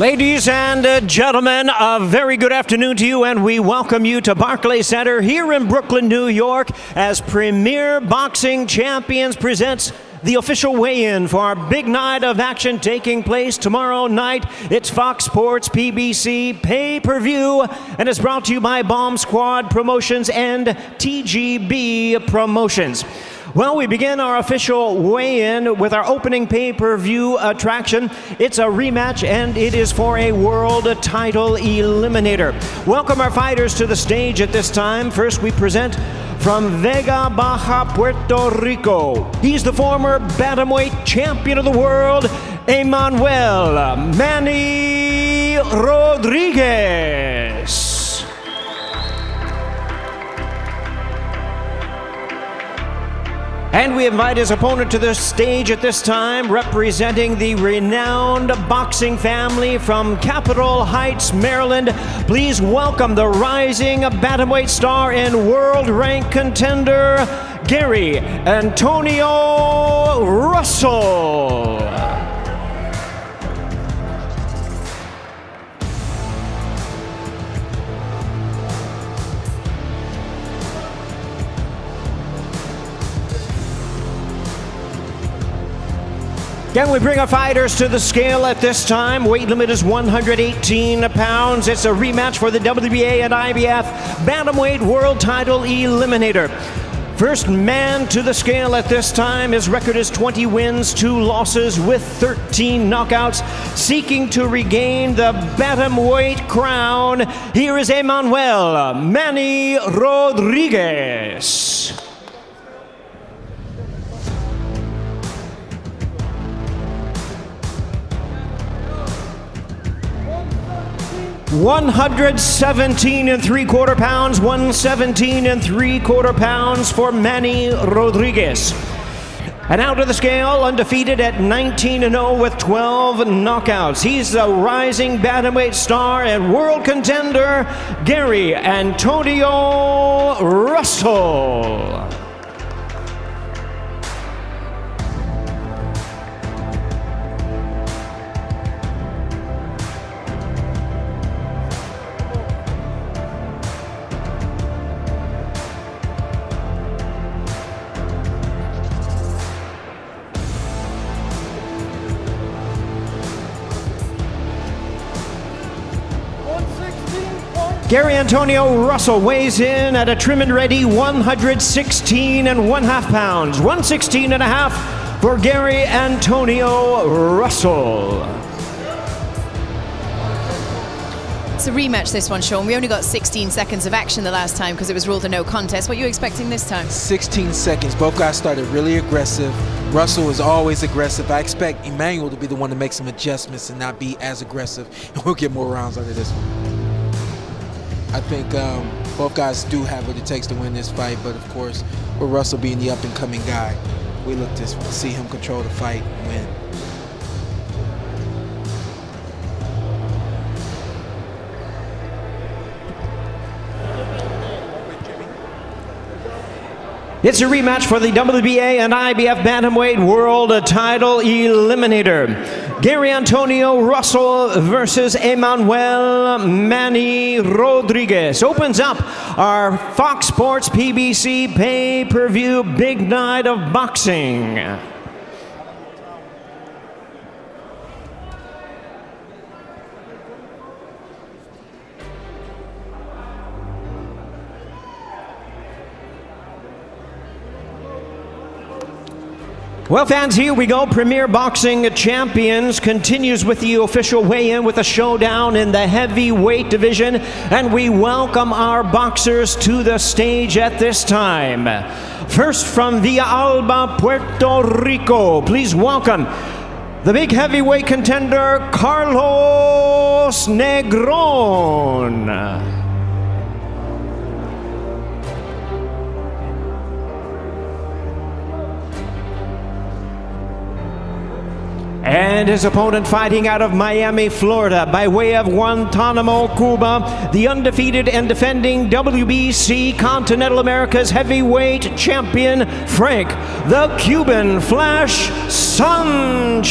Ladies and gentlemen, a very good afternoon to you, and we welcome you to Barclays Center here in Brooklyn, New York, as Premier Boxing Champions presents the official weigh-in for our big night of action taking place tomorrow night. It's FOX Sports PBC Pay-Per-View, and it's brought to you by Bomb Squad Promotions and TGB Promotions. Well, we begin our official weigh-in with our opening pay-per-view attraction. It's a rematch, and it is for a world title eliminator. Welcome our fighters to the stage at this time. First, we present from Vega Baja, Puerto Rico. He's the former bantamweight champion of the world, Emmanuel Manny Rodriguez. And we invite his opponent to the stage at this time, representing the renowned boxing family from Capitol Heights, Maryland. Please welcome the rising bantamweight star and world-ranked contender, Gary Antonio Russell. Again, we bring our fighters to the scale at this time. Weight limit is 118 pounds. It's a rematch for the WBA and IBF Bantamweight World Title Eliminator. First man to the scale at this time. His record is 20 wins, 2 losses with 13 knockouts. Seeking to regain the bantamweight crown, here is Emmanuel Manny Rodriguez. 117 3/4 pounds, 117 3/4 pounds for Manny Rodriguez. And out of the scale, undefeated at 19-0 with 12 knockouts. He's the rising bantamweight star and world contender, Gary Antonio Russell. Gary Antonio Russell weighs in at a trim and ready 116 1/2 pounds. 116 1/2 for Gary Antonio Russell. It's a rematch, this one, Sean. We only got 16 seconds of action the last time because it was ruled a no contest. What are you expecting this time? 16 seconds. Both guys started really aggressive. Russell is always aggressive. I expect Emmanuel to be the one to make some adjustments and not be as aggressive, and we'll get more rounds out of this one. I think both guys do have what it takes to win this fight, but of course, with Russell being the up-and-coming guy, we look to see him control the fight and win. It's a rematch for the WBA and IBF Bantamweight World Title Eliminator. Gary Antonio Russell versus Emmanuel Manny Rodriguez opens up our FOX Sports PBC Pay-Per-View Big Night of Boxing. Well, fans, here we go. Premier Boxing Champions continues with the official weigh-in with a showdown in the heavyweight division, and we welcome our boxers to the stage at this time. First, from Villalba, Puerto Rico, please welcome the big heavyweight contender, Carlos Negron. And his opponent, fighting out of Miami, Florida, by way of Guantanamo, Cuba, the undefeated and defending WBC Continental America's heavyweight champion, Frank the Cuban Flash Sanchez.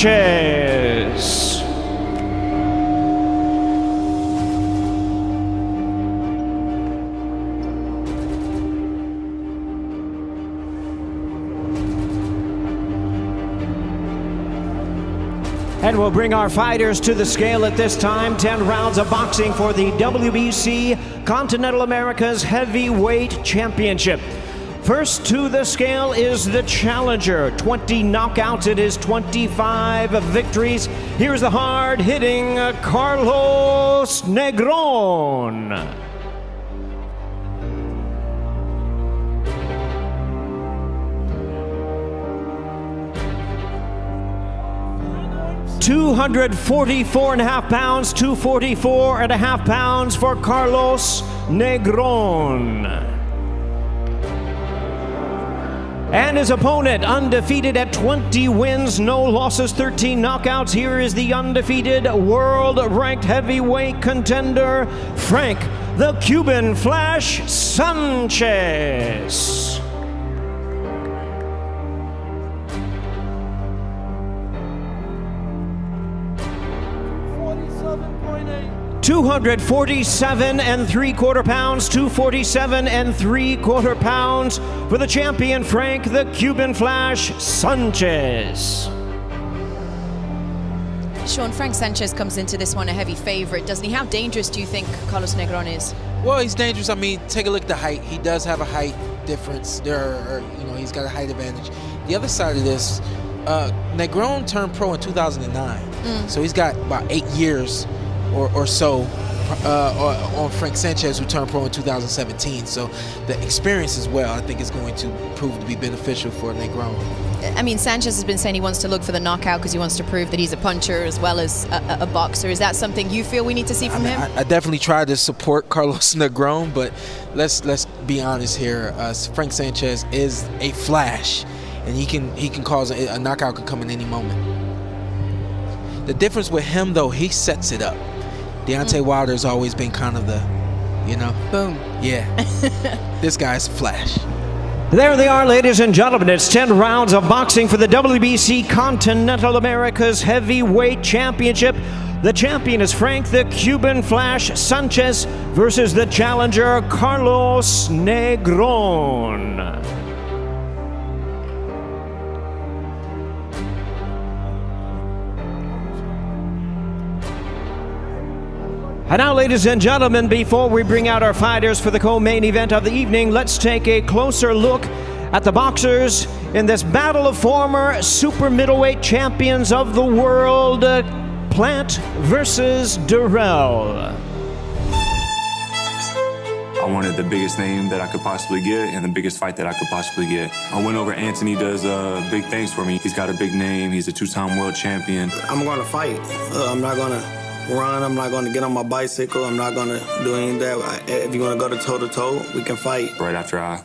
And we'll bring our fighters to the scale at this time. 10 rounds of boxing for the WBC Continental America's Heavyweight Championship. First to the scale is the challenger. 20 knockouts in his 25 victories. Here's the hard-hitting Carlos Negron. 244.5 pounds, 244.5 pounds for Carlos Negron. And his opponent, undefeated at 20 wins, no losses, 13 knockouts. Here is the undefeated world-ranked heavyweight contender, Frank the Cuban Flash Sanchez. 247 3/4 pounds, 247 3/4 pounds for the champion, Frank the Cuban Flash Sanchez. Sean, Frank Sanchez comes into this one a heavy favorite, doesn't he? How dangerous do you think Carlos Negron is? Well, he's dangerous. I mean, take a look at the height. He does have a height difference. He's got a height advantage. The other side of this, Negron turned pro in 2009, so he's got about 8 years or so on Frank Sanchez, who turned pro in 2017. So the experience as well, I think, is going to prove to be beneficial for Negron. I mean, Sanchez has been saying he wants to look for the knockout because he wants to prove that he's a puncher as well as a boxer. Is that something you feel we need to see from him? I definitely try to support Carlos Negron, but let's be honest here. Frank Sanchez is a flash, and he can cause a knockout can come in any moment. The difference with him, though, he sets it up. Deontay Wilder has always been kind of the, boom. Yeah. This guy's flash. There they are, ladies and gentlemen. It's 10 rounds of boxing for the WBC Continental America's Heavyweight Championship. The champion is Frank the Cuban Flash Sanchez versus the challenger Carlos Negron. And now, ladies and gentlemen, before we bring out our fighters for the co-main event of the evening, let's take a closer look at the boxers in this battle of former super middleweight champions of the world, Plant versus Dirrell. I wanted the biggest name that I could possibly get and the biggest fight that I could possibly get. A win over Anthony does big things for me. He's got a big name. He's a 2-time world champion. I'm going to fight. I'm not going to run. I'm not going to get on my bicycle. I'm not going to do any of that. If you want to go to toe-to-toe, we can fight. Right after I,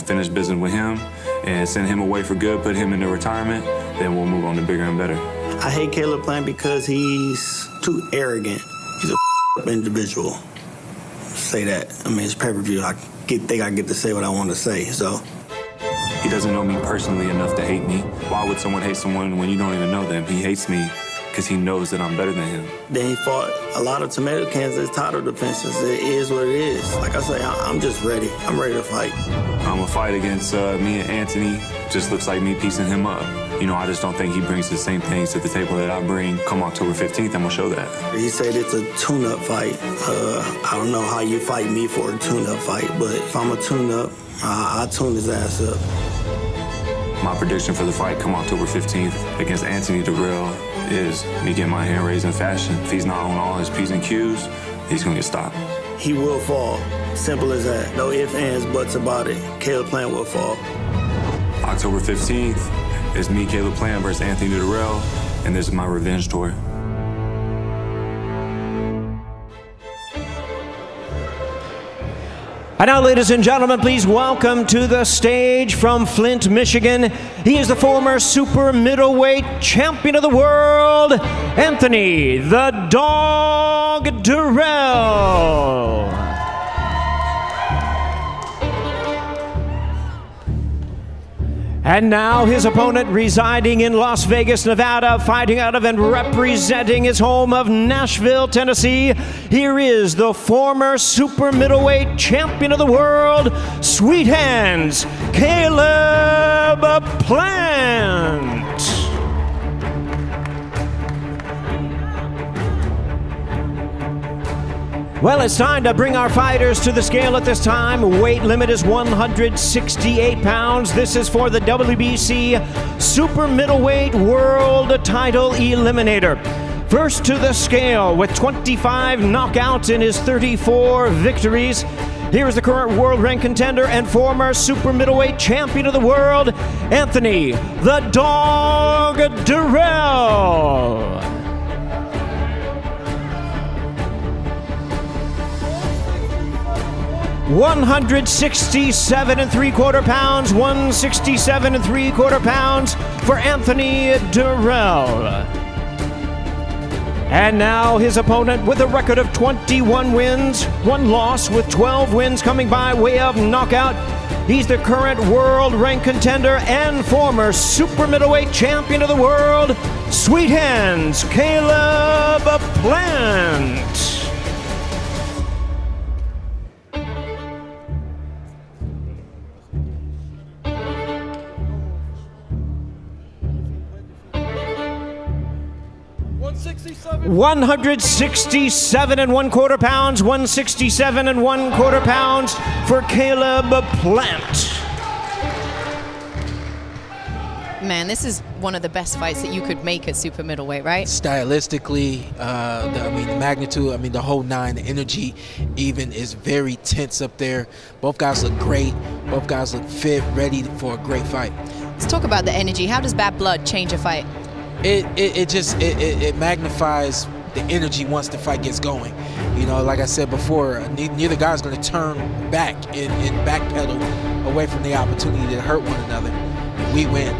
finish business with him and send him away for good, put him into retirement, then we'll move on to bigger and better. I hate Caleb Plant because he's too arrogant. He's a individual. Say that. I mean, it's pay-per-view. I think I get to say what I want to say, so. He doesn't know me personally enough to hate me. Why would someone hate someone when you don't even know them? He hates me because he knows that I'm better than him. Then he fought a lot of tomato cans as title defenses. It is what it is. Like I say, I'm just ready. I'm ready to fight. A fight against me and Anthony just looks like me piecing him up. I just don't think he brings the same things to the table that I bring. Come October 15th, I'm gonna show that. He said it's a tune-up fight. I don't know how you fight me for a tune-up fight, but if I'm a tune-up, I'll tune his ass up. My prediction for the fight come October 15th against Anthony Dirrell is me getting my hand raised in fashion. If he's not on all his P's and Q's, he's gonna get stopped. He will fall. Simple as that. No ifs, ands, buts about it. Caleb Plant will fall. October 15th is me, Caleb Plant, versus Anthony Dirrell, and this is my revenge tour. And now, ladies and gentlemen, please welcome to the stage from Flint, Michigan. He is the former super middleweight champion of the world, Anthony the Dog Dirrell. And now his opponent, residing in Las Vegas, Nevada, fighting out of and representing his home of Nashville, Tennessee. Here is the former super middleweight champion of the world, Sweethands, Caleb Plant. Well, it's time to bring our fighters to the scale at this time. Weight limit is 168 pounds. This is for the WBC Super Middleweight World Title Eliminator. First to the scale with 25 knockouts in his 34 victories. Here is the current world ranked contender and former super middleweight champion of the world, Anthony the Dog Dirrell. 167 3/4 pounds, 167 3/4 pounds for Anthony Dirrell. And now his opponent with a record of 21 wins, 1 loss with 12 wins coming by way of knockout. He's the current world ranked contender and former super middleweight champion of the world, Sweethands, Caleb Plant. 167 1/4 pounds, 167 1/4 pounds for Caleb Plant. Man, this is one of the best fights that you could make at super middleweight, right? Stylistically, the magnitude, the whole nine, the energy even is very tense up there. Both guys look great. Both guys look fit, ready for a great fight. Let's talk about the energy. How does bad blood change a fight? It magnifies the energy once the fight gets going. You know, like I said before, neither guy's going to turn back and backpedal away from the opportunity to hurt one another. We win.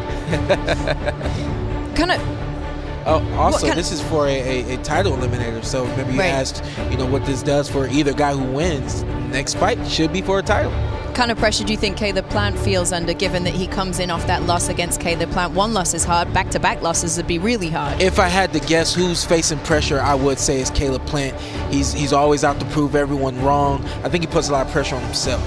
This is for a title eliminator. So remember you asked, what this does for either guy who wins. Next fight should be for a title. What kind of pressure do you think Caleb Plant feels under, given that he comes in off that loss against Caleb Plant? 1 loss is hard. Back-to-back losses would be really hard. If I had to guess who's facing pressure, I would say it's Caleb Plant. He's always out to prove everyone wrong. I think he puts a lot of pressure on himself.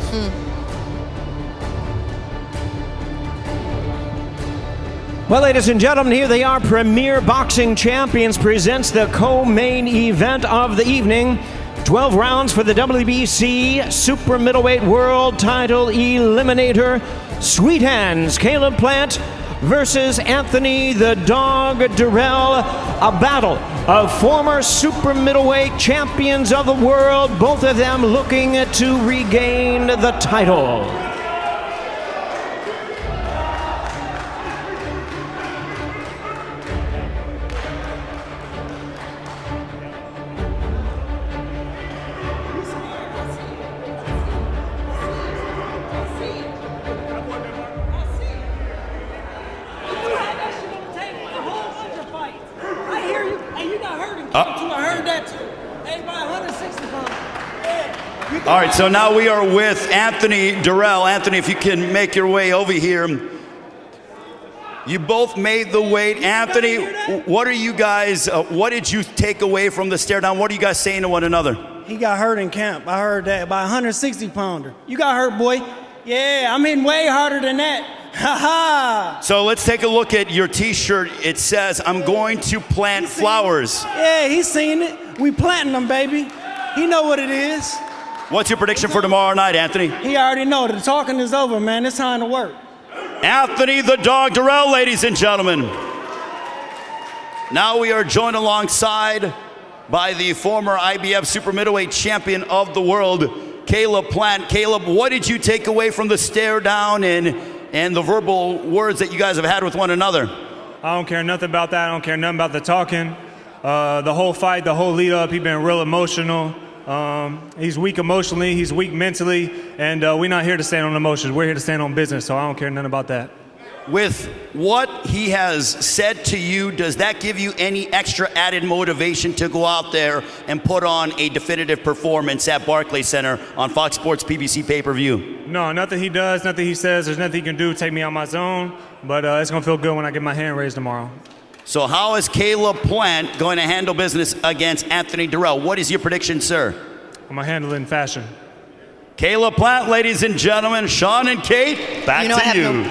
Well, ladies and gentlemen, here they are. Premier Boxing Champions presents the co-main event of the evening. 12 rounds for the WBC Super Middleweight World Title Eliminator. Sweethands, Caleb Plant versus Anthony the Dog Dirrell. A battle of former super middleweight champions of the world, both of them looking to regain the title. All right, so now we are with Anthony Dirrell. Anthony, if you can make your way over here. You both made the weight. Anthony, what are you guys, what did you take away from the stare down? What are you guys saying to one another? He got hurt in camp. I heard that, by a 160-pounder. You got hurt, boy. Yeah, I'm hitting way harder than that. Ha ha! So let's take a look at your t-shirt. It says, I'm going to plant flowers. Yeah, he's seen it. We planting them, baby. He know what it is. What's your prediction for tomorrow night, Anthony? He already know. The talking is over, man. It's time to work. Anthony the Dog Dirrell, ladies and gentlemen. Now we are joined alongside by the former IBF Super Middleweight Champion of the world, Caleb Plant. Caleb, what did you take away from the stare down and the verbal words that you guys have had with one another? I don't care nothing about that. I don't care nothing about the talking. The whole fight, the whole lead up, he's been real emotional. He's weak emotionally, he's weak mentally, and we're not here to stand on emotions. We're here to stand on business, so I don't care nothing about that. With what he has said to you, does that give you any extra added motivation to go out there and put on a definitive performance at Barclays Center on FOX Sports PBC Pay-Per-View? No, nothing he does, nothing he says, there's nothing he can do to take me out my zone, but it's going to feel good when I get my hand raised tomorrow. So how is Caleb Plant going to handle business against Anthony Dirrell? What is your prediction, sir? I'm going to handle it in fashion. Caleb Plant, ladies and gentlemen. Sean and Kate, back to you.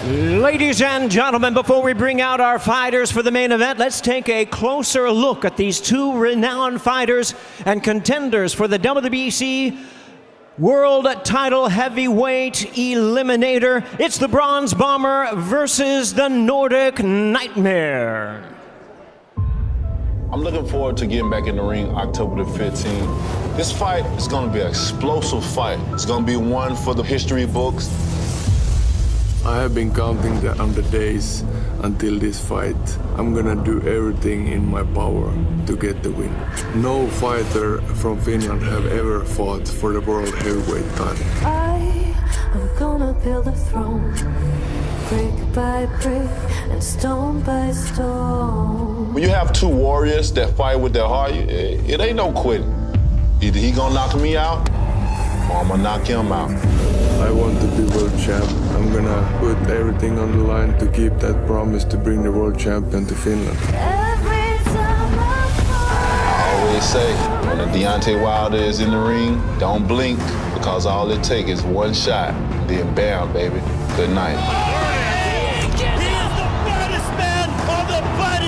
Ladies and gentlemen, before we bring out our fighters for the main event, let's take a closer look at these two renowned fighters and contenders for the WBC World Title Heavyweight Eliminator. It's the Bronze Bomber versus the Nordic Nightmare. I'm looking forward to getting back in the ring October the 15th. This fight is going to be an explosive fight. It's going to be one for the history books. I have been counting on the days until this fight. I'm gonna do everything in my power to get the win. No fighter from Finland have ever fought for the World Heavyweight title. I am gonna build a throne, brick by brick and stone by stone. When you have two warriors that fight with their heart, it ain't no quitting. Either he gonna knock me out or I'm gonna knock him out. I want to be world champ. I'm gonna put everything on the line to keep that promise to bring the world champion to Finland. I always say, when a Deontay Wilder is in the ring, don't blink, because all it takes is one shot. Then bam, baby, good night.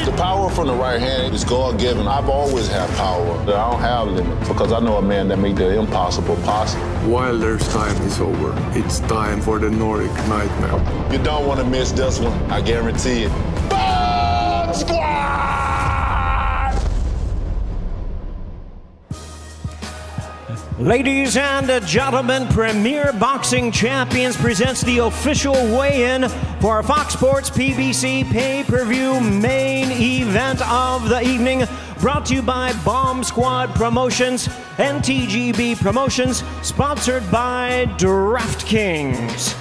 The power from the right hand is God-given. I've always had power. I don't have limits because I know a man that made the impossible possible. Wilder's time is over. It's time for the Nordic Nightmare. You don't want to miss this one, I guarantee it. Bomb Squad! Ladies and gentlemen, Premier Boxing Champions presents the official weigh-in for our FOX Sports PBC Pay-Per-View main event of the evening, brought to you by Bomb Squad Promotions and TGB Promotions, sponsored by DraftKings.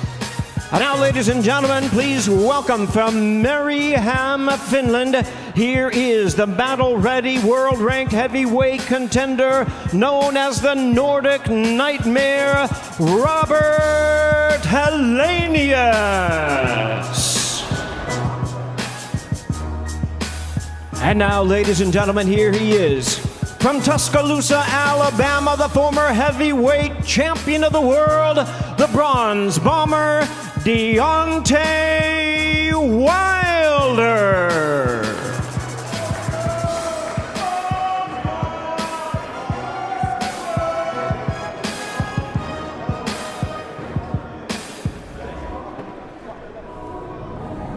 And now, ladies and gentlemen, please welcome from Mariehamn, Finland, here is the battle-ready, world-ranked heavyweight contender known as the Nordic Nightmare, Robert Helenius. And now, ladies and gentlemen, here he is. From Tuscaloosa, Alabama, the former heavyweight champion of the world, the Bronze Bomber, Deontay Wilder.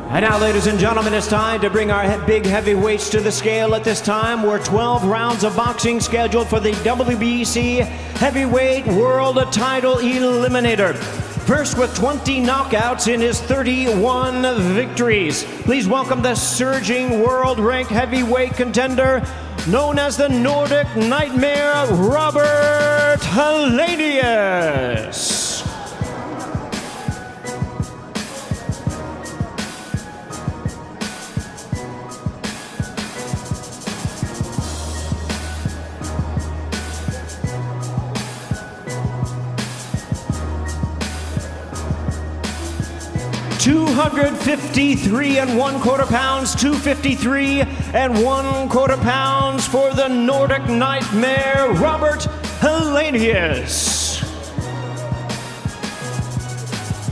And now, ladies and gentlemen, it's time to bring our big heavyweights to the scale. At this time, we're 12 rounds of boxing scheduled for the WBC Heavyweight World Title Eliminator. First with 20 knockouts in his 31 victories. Please welcome the surging world-ranked heavyweight contender known as the Nordic Nightmare, Robert Helenius. $253.25 pounds, 253 1/4 pounds for the Nordic Nightmare, Robert Helenius.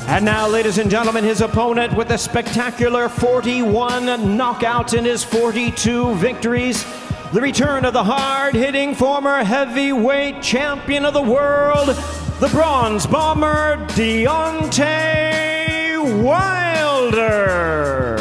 And now, ladies and gentlemen, his opponent with a spectacular 41 knockouts in his 42 victories. The return of the hard-hitting former heavyweight champion of the world, the Bronze Bomber, Deontay Wilder.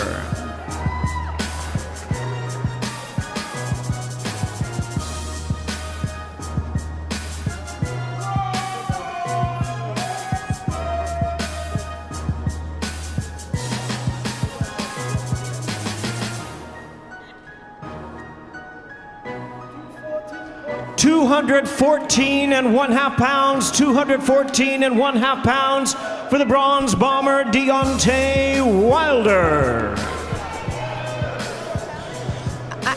$214.5 pounds, 214.5 pounds for the Bronze Bomber, Deontay Wilder.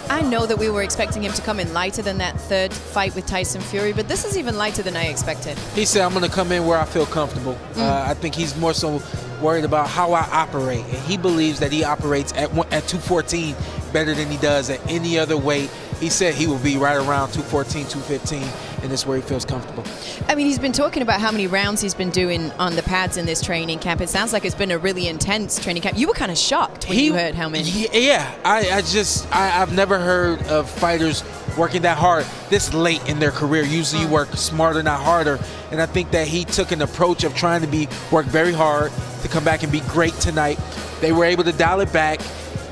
I know that we were expecting him to come in lighter than that third fight with Tyson Fury, but this is even lighter than I expected. He said, I'm going to come in where I feel comfortable. I think he's more so worried about how I operate. And he believes that he operates at 214 better than he does at any other weight. He said he will be right around 214, 215. and it's where he feels comfortable. I mean, he's been talking about how many rounds he's been doing on the pads in this training camp. It sounds like it's been a really intense training camp. You were kind of shocked when you heard how many. Yeah, I've never heard of fighters working that hard this late in their career. Usually you work smarter, not harder. And I think that he took an approach of trying to work very hard to come back and be great tonight. They were able to dial it back,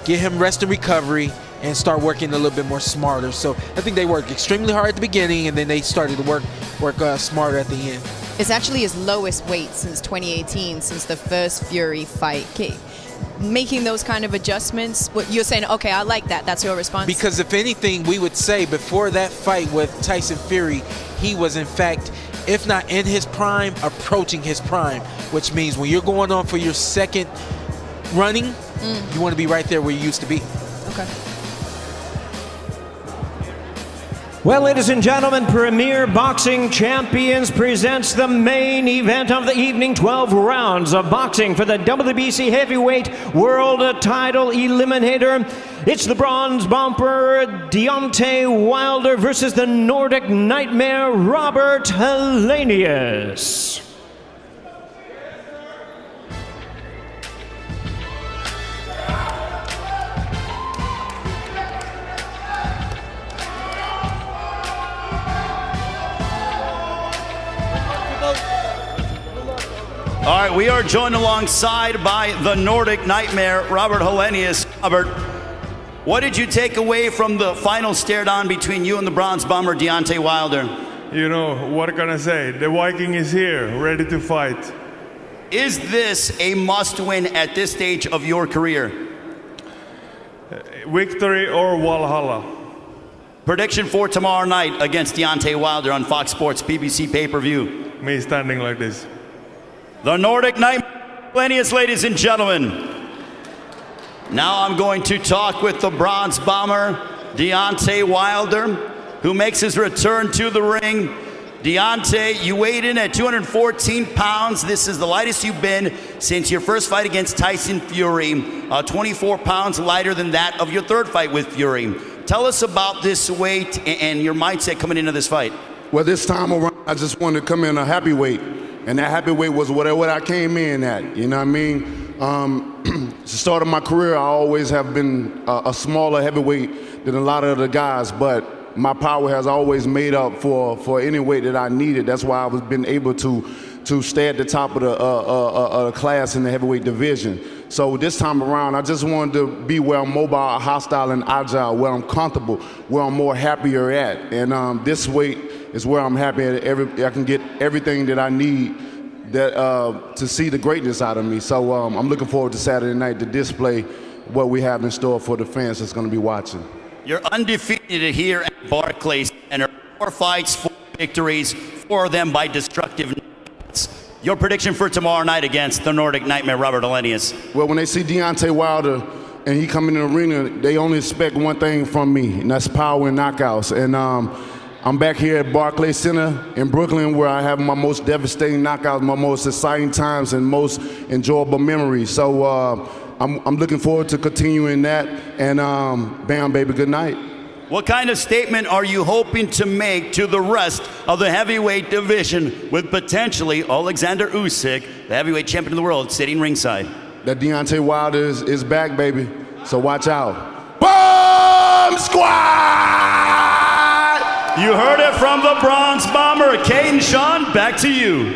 get him rest and recovery, and start working a little bit more smarter. So I think they worked extremely hard at the beginning, and then they started to work smarter at the end. It's actually his lowest weight since 2018, since the first Fury fight. Making those kind of adjustments, you're saying, okay, I like that. That's your response? Because if anything, we would say before that fight with Tyson Fury, he was in fact, if not in his prime, approaching his prime, which means when you're going on for your second running, you want to be right there where you used to be. Okay. Well, ladies and gentlemen, Premier Boxing Champions presents the main event of the evening, 12 rounds of boxing for the WBC Heavyweight World Title Eliminator. It's the bronze bomber Deontay Wilder versus the Nordic Nightmare Robert Helenius. All right, we are joined alongside by the Nordic Nightmare, Robert Helenius. Robert, what did you take away from the final stare-down between you and the bronze bomber, Deontay Wilder? You know, what can I say? The Viking is here, ready to fight. Is this a must-win at this stage of your career? Victory or Valhalla? Prediction for tomorrow night against Deontay Wilder on FOX Sports PBC Pay-Per-View. Me standing like this. The Nordic Nightmare, Helenius, ladies and gentlemen. Now I'm going to talk with the bronze bomber, Deontay Wilder, who makes his return to the ring. Deontay, you weighed in at 214 pounds. This is the lightest you've been since your first fight against Tyson Fury, 24 pounds lighter than that of your third fight with Fury. Tell us about this weight and your mindset coming into this fight. Well, this time around, I just wanted to come in a happy weight. And that happy weight was what I came in at, you know what I mean? The start of my career, I always have been a smaller heavyweight than a lot of the guys, but my power has always made up for any weight that I needed. That's why I've been able to stay at the top of the class in the heavyweight division. So this time around, I just wanted to be where I'm mobile, hostile, and agile, where I'm comfortable, where I'm more happier at. And this weight is where I'm happy at. I can get everything that I need to see the greatness out of me. So I'm looking forward to Saturday night to display what we have in store for the fans that's going to be watching. You're undefeated here at Barclays Center. 4 fights, 4 victories, 4 of them by destructive knockouts. Your prediction for tomorrow night against the Nordic Nightmare, Robert Helenius? Well, when they see Deontay Wilder and he come in the arena, they only expect one thing from me, and that's power and knockouts. And I'm back here at Barclays Center in Brooklyn, where I have my most devastating knockouts, my most exciting times, and most enjoyable memories. So I'm looking forward to continuing that. And bam, baby, good night. What kind of statement are you hoping to make to the rest of the heavyweight division with potentially Alexander Usyk, the heavyweight champion of the world, sitting ringside? That Deontay Wilder is back, baby. So watch out. Bomb Squad! You heard it from the bronze bomber. Kate and Sean, back to you.